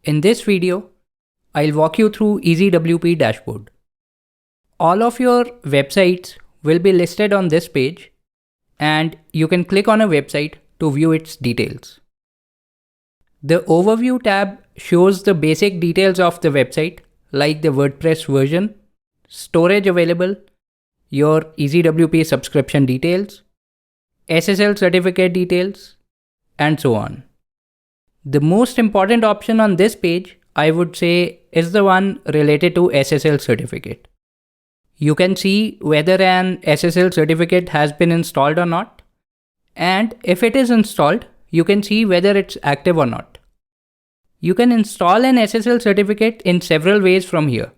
In this video, I'll walk you through EasyWP dashboard. All of your websites will be listed on this page and you can click on a website to view its details. The Overview tab shows the basic details of the website like the WordPress version, storage available, your EasyWP subscription details, SSL certificate details, and so on. The most important option on this page, I would say, is the one related to SSL certificate. You can see whether an SSL certificate has been installed or not, and if it is installed, you can see whether it's active or not. You can install an SSL certificate in several ways from here.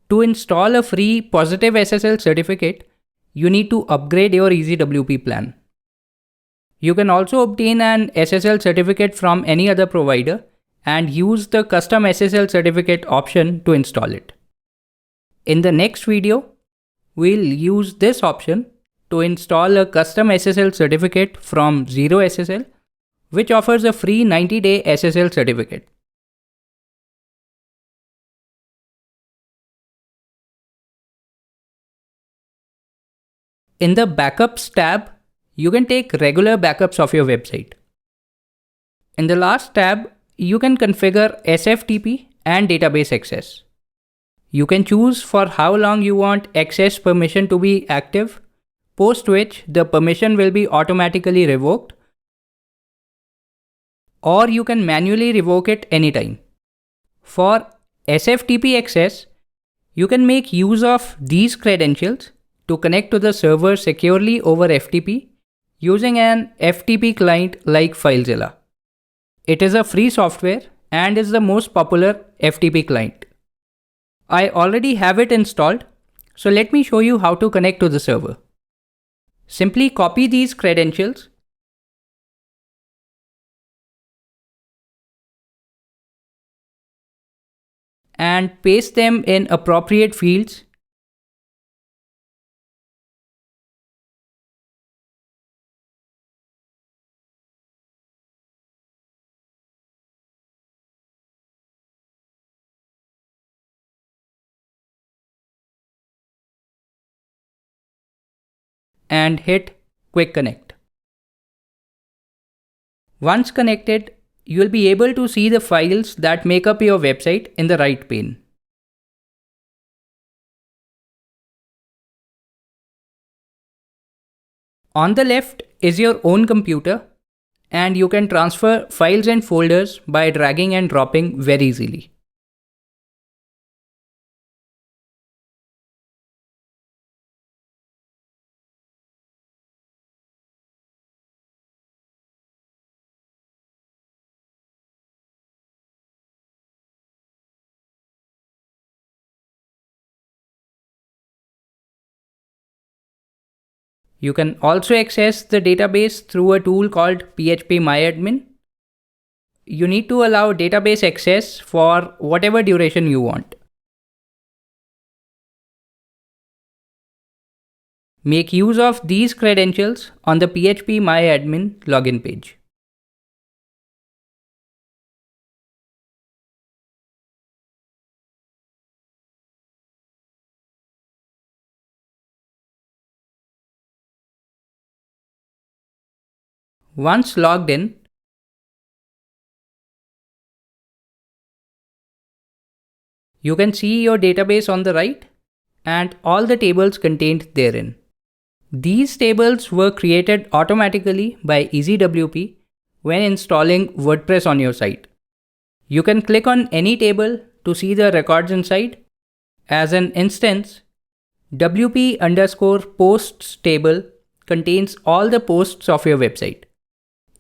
To install a free positive SSL certificate, you need to upgrade your EasyWP plan. You can also obtain an SSL certificate from any other provider and use the custom SSL certificate option to install it. In the next video, we'll use this option to install a custom SSL certificate from ZeroSSL, which offers a free 90-day SSL certificate. In the Backups tab, you can take regular backups of your website. In the last tab, you can configure SFTP and database access. You can choose for how long you want access permission to be active, post which the permission will be automatically revoked, or you can manually revoke it anytime. For SFTP access, you can make use of these credentials to connect to the server securely over FTP using an FTP client like FileZilla. It is a free software and is the most popular FTP client. I already have it installed, so let me show you how to connect to the server. Simply copy these credentials and paste them in appropriate fields. And hit Quick Connect. Once connected, you will be able to see the files that make up your website in the right pane. On the left is your own computer, and you can transfer files and folders by dragging and dropping very easily. You can also access the database through a tool called phpMyAdmin. You need to allow database access for whatever duration you want. Make use of these credentials on the phpMyAdmin login page. Once logged in, you can see your database on the right and all the tables contained therein. These tables were created automatically by EasyWP when installing WordPress on your site. You can click on any table to see the records inside. As an instance, WP_posts table contains all the posts of your website.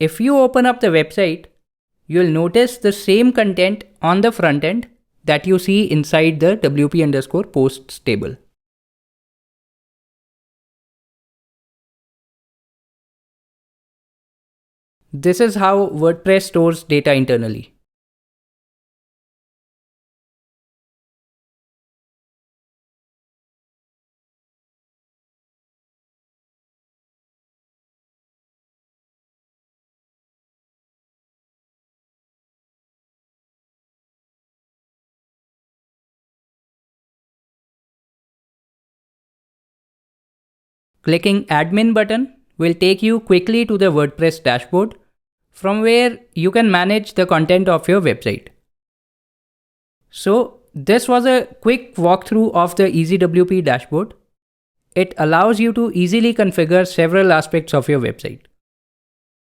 If you open up the website, you'll notice the same content on the front end that you see inside the WP_posts table. This is how WordPress stores data internally. Clicking Admin button will take you quickly to the WordPress dashboard, from where you can manage the content of your website. So this was a quick walkthrough of the EasyWP dashboard. It allows you to easily configure several aspects of your website.